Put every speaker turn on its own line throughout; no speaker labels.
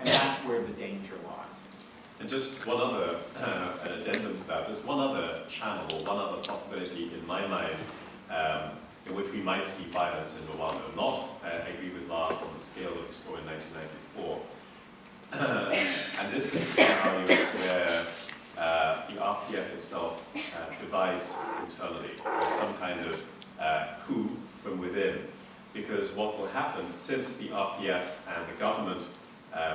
And that's where the danger lies.
And just one other an addendum to that, there's one other channel, or one other possibility in my mind in which we might see violence in Rwanda. Not, I agree with Lars, on the scale that we saw in 1994. And this is the scenario where the RPF itself divides internally, with some kind of coup from within. Because what will happen, since the RPF and the government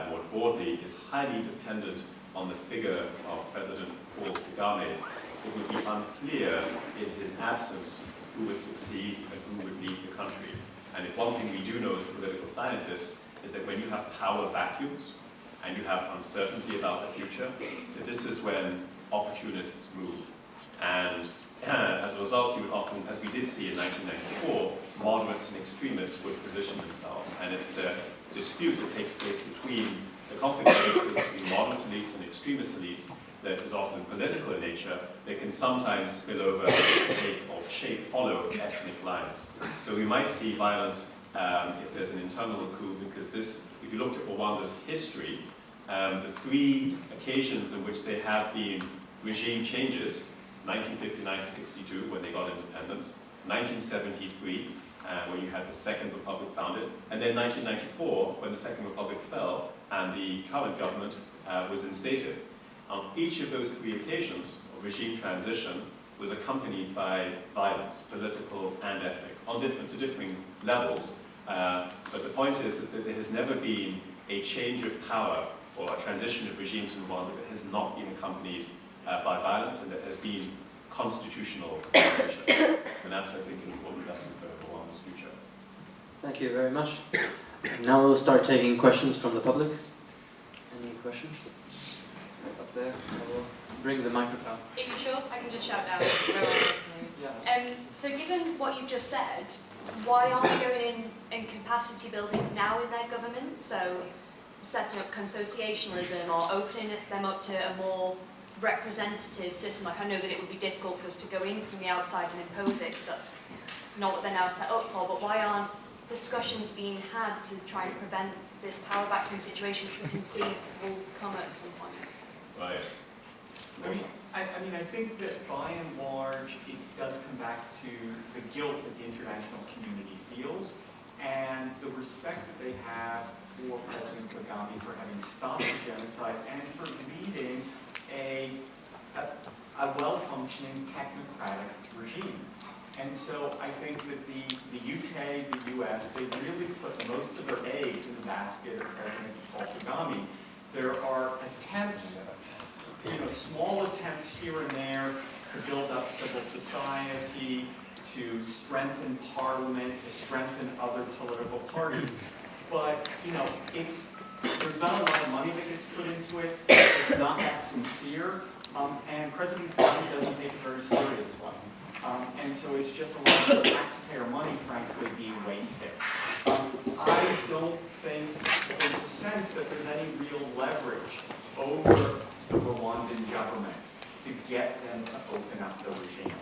more broadly is highly dependent on the figure of President Paul Kagame, it would be unclear in his absence who would succeed and who would lead the country. And if one thing we do know as political scientists is that when you have power vacuums and you have uncertainty about the future, that this is when opportunists move. And as a result, you would often, as we did see in 1994, moderates and extremists would position themselves. And it's the dispute that takes place between, the conflict that takes place between moderate elites and extremist elites that is often political in nature, that can sometimes spill over, take or shape, follow ethnic lines. So we might see violence if there's an internal coup, because this, if you looked at Rwanda's history, the three occasions in which there have been regime changes, 1959 to 62, when they got independence, 1973, when you had the Second Republic founded, and then 1994, when the Second Republic fell and the current government was instated. On each of those three occasions of regime transition was accompanied by violence, political and ethnic, on differing levels. But the point is that there has never been a change of power or a transition of regimes in Rwanda that has not been accompanied by violence and that has been constitutional in nature. And that's, I think, an important lesson for Rwanda's future.
Thank you very much. Now we'll start taking questions from the public. Any questions? Up there. I will bring the microphone.
If you're sure, I can just shout down.
Yeah.
So given what you've just said, why aren't we going in capacity building now in their government? So setting up consociationalism or opening them up to a more representative system. Like, I know that it would be difficult for us to go in from the outside and impose it, because that's not what they're now set up for, but why aren't discussions being had to try and prevent this power vacuum situation, which we can see will come at some point?
Right.
I mean, I think that by and large, it does come back to the guilt that the international community feels and the respect that they have for President Kagame for having stopped the genocide and for leading a well-functioning technocratic regime. And so I think that the UK, the US, they really put most of their eggs in the basket of President Paul Kagame. There are attempts, small attempts here and there to build up civil society, to strengthen parliament, to strengthen other political parties. But, there's not a lot of money that gets put into it. It's not that sincere. And President Kagame doesn't take it very seriously. And so it's just a lot of taxpayer money, frankly, being wasted. I don't think that there's a sense that there's any real leverage over the Rwandan government to get them to open up the regime.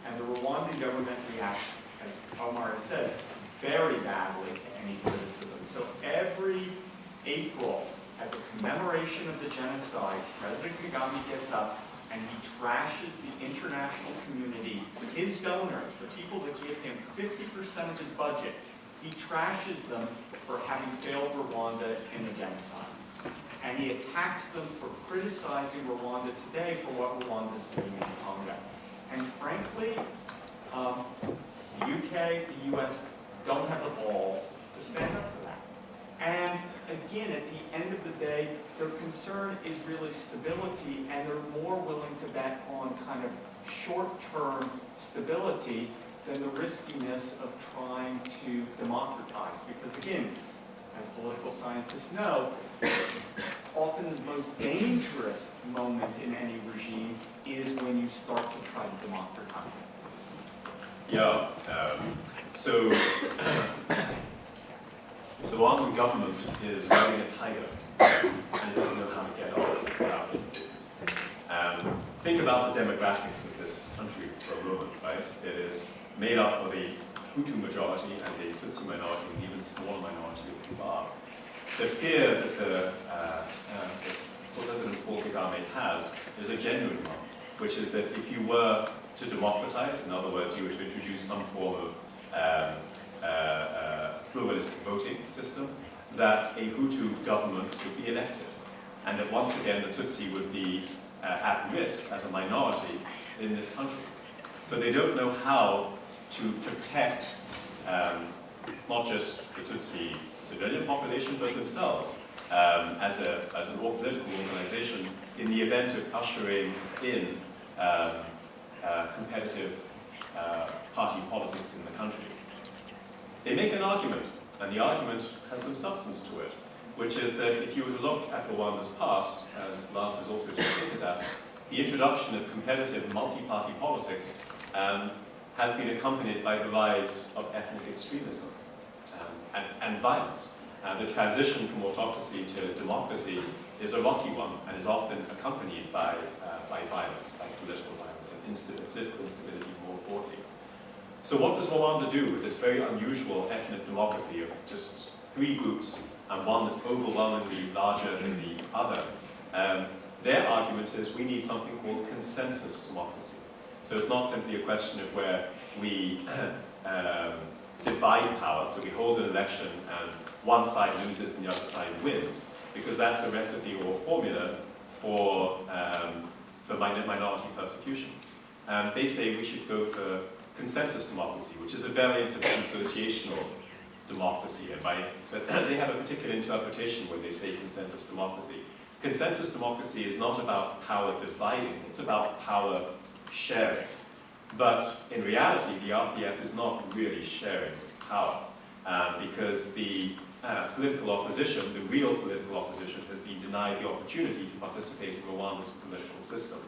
And the Rwandan government reacts, as Omar has said, very badly to any criticism. So every April, at the commemoration of the genocide, President Kagame gets up and he trashes the international community, his donors, the people that give him 50% of his budget. He trashes them for having failed Rwanda in the genocide. And he attacks them for criticizing Rwanda today for what Rwanda is doing in Congo. And frankly, the UK, the US don't have the balls to stand up to that. And again, at the end of the day, their concern is really stability, and they're more willing to bet on kind of short-term stability than the riskiness of trying to democratize. Because again, as political scientists know, often the most dangerous moment in any regime is when you start to try to democratize it.
Yeah, so the Rwandan government is riding a tiger, and it doesn't know how to get off without it. Think about the demographics of this country for a moment, right? It is made up of a Hutu majority and a Tutsi minority, and even smaller minority of Tuba. The fear that the has is a genuine one, which is that if you were to democratize, in other words, you were to introduce some form of pluralistic voting system, that a Hutu government would be elected. And that once again the Tutsi would be at risk as a minority in this country. So they don't know how to protect not just the Tutsi civilian population, but themselves as an political organization in the event of ushering in competitive party politics in the country. They make an argument, and the argument has some substance to it, which is that if you were to look at Rwanda's past, as Lars has also just hinted at, the introduction of competitive multi-party politics has been accompanied by the rise of ethnic extremism and violence. The transition from autocracy to democracy is a rocky one and is often accompanied by violence, by political violence and political instability more broadly. So what does Rwanda do with this very unusual ethnic demography of just 3 groups and one that's overwhelmingly larger than the other? Their argument is we need something called consensus democracy. So it's not simply a question of where we divide power, so we hold an election and one side loses and the other side wins, because that's a recipe or a formula for minority persecution. They say we should go for consensus democracy, which is a variant of associational democracy, but they have a particular interpretation when they say consensus democracy. Consensus democracy is not about power dividing, it's about power sharing. But in reality, the RPF is not really sharing power, because the political opposition, the real political opposition, has been denied the opportunity to participate in Rwanda's political system.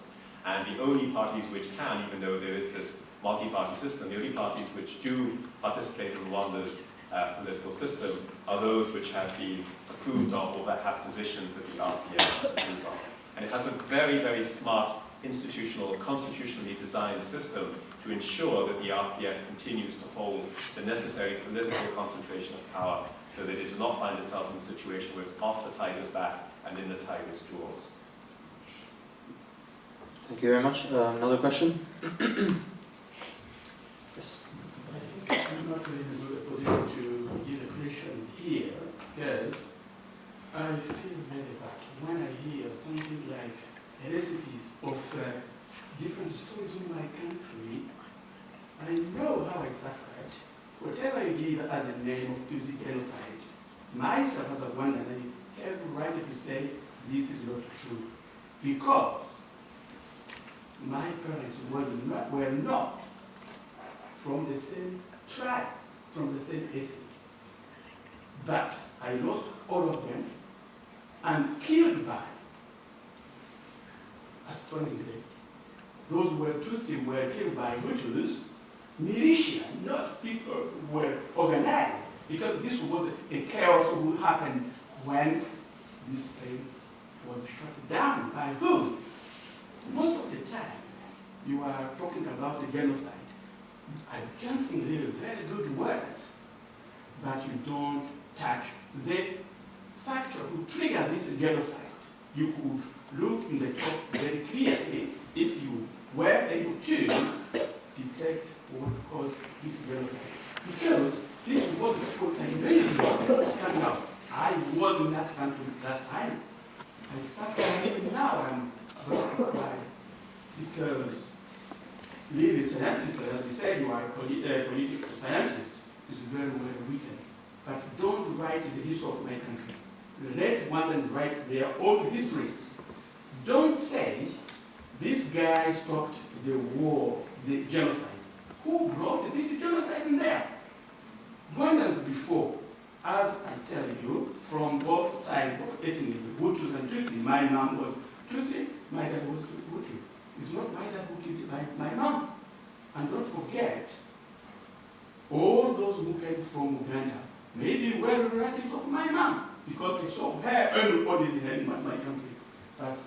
And the only parties which can, even though there is this multi-party system, the only parties which do participate in Rwanda's political system are those which have been approved of or that have positions that the RPF approves of. And it has a very, very smart institutional, constitutionally designed system to ensure that the RPF continues to hold the necessary political concentration of power so that it does not find itself in a situation where it's off the tiger's back and in the tiger's jaws.
Thank you very much. Another question? Yes.
I think I'm not really in a good position to give a question here, because I feel very bad when I hear something like recipes of different stories in my country. I know how I suffered. Whatever you give as a name of the genocide, myself as a Rwandan, I have the right to say this is not true, because my parents were not from the same tribe, from the same ethnic. But I lost all of them and killed by, astonishingly, those who were Tutsi were killed by Hutus, militia, not people who were organized, because this was a chaos who happened when this place was shut down. By whom? Most of the time, you are talking about the genocide. I can sing really very good words, but you don't touch the factor who triggered this genocide. You could look in the top very clearly if you were able to detect what caused this genocide. Because this was what I really coming out. I was in that country at that time. I suffer even now. I'm going to cry. Because really scientifically, as we said, you are a political scientist. It's very well written. But don't write the history of my country. Let Rwandans write their own histories. Don't say, this guy stopped the war, the genocide. Who brought this genocide in there? Rwandans before, as I tell you, from both sides of ethnic, Hutus and Tutsi. My mom was Tutsi, my dad was Hutu. It's not my dad who killed my mom. And don't forget, all those who came from Uganda maybe were relatives of my mom, because I saw her only in my country. But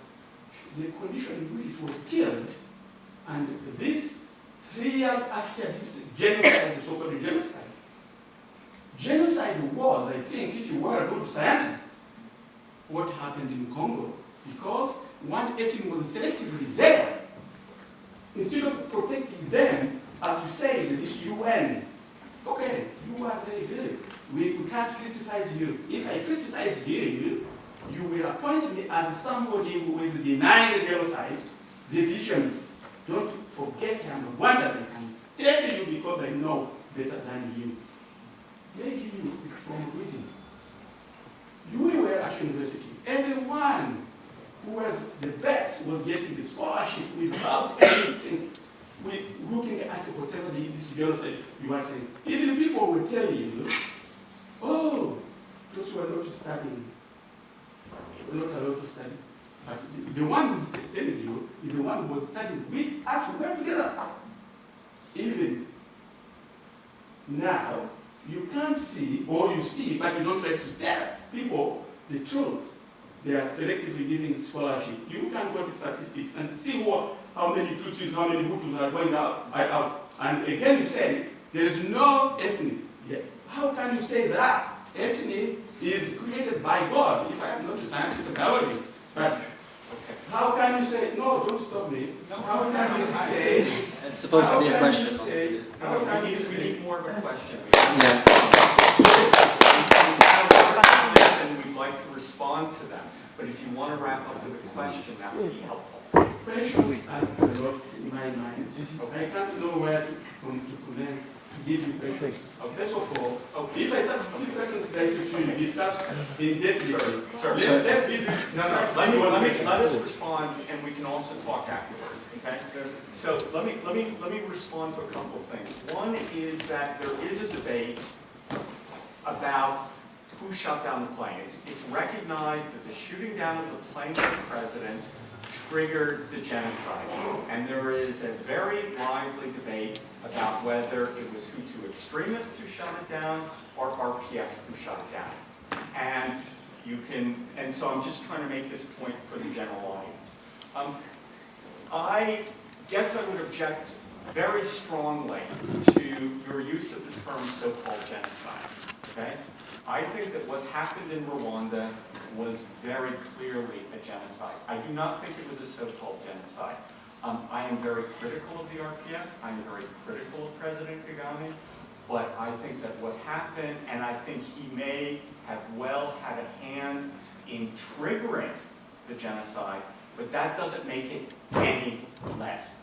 the condition in which it was killed, and this 3 years after this genocide, the so-called genocide. Genocide was, I think, if you were a good scientist, what happened in Congo because one ethnic was selectively there. Instead of protecting them, as you say, this UN, okay, you are very good. We can't criticize you. If I criticize you, you will appoint me as somebody who is denying the genocide, revisionist. Don't forget I'm a Rwandan. I can tell you because I know better than you. They give you from reading. You were at university. Everyone who was the best was getting the scholarship without anything, looking at whatever this genocide you are saying. Even people will tell you, oh, those who are not studying, not allowed to study. But the one who's telling you is the one who was studying with us. We were together. Even now, you can't see, or you see, but you don't try to tell people the truth. They are selectively giving scholarship. You can go to statistics and see how many Tutsis, how many Hutus are going out. And again, you say there is no ethnic. How can you say that? Ethnic is created by God. If I am not a scientist, a biologist, but how can you say, no, don't stop me. How can you say...
It's supposed to be a question.
We need more of a question.
Yeah.
And we'd like to respond to them. But if you want to wrap up with a question, that would be helpful.
Questions are a lot in my mind. I can't know where to commence to give you questions. First of all, if I start to give questions that you discuss in depth, let's give you...
Let us respond, and we can also talk afterwards. Okay? So let me respond to a couple of things. One is that there is a debate about who shot down the plane. It's recognized that the shooting down of the plane of the president triggered the genocide. And there is a very lively debate about whether it was Hutu extremists who shot it down or RPF who shot it down. And so I'm just trying to make this point for the general audience. I guess I would object very strongly to your use of the term so-called genocide. Okay? I think that what happened in Rwanda was very clearly a genocide. I do not think it was a so-called genocide. I am very critical of the RPF. I'm very critical of President Kagame. But I think that what happened, and I think he may have well had a hand in triggering the genocide, but that doesn't make it any less